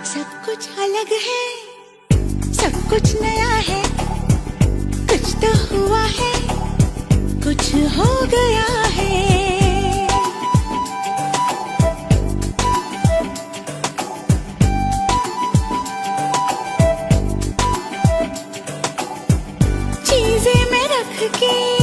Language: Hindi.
सब कुछ अलग है, सब कुछ नया है, कुछ तो हुआ है, कुछ हो गया है। चीजें मैं रख के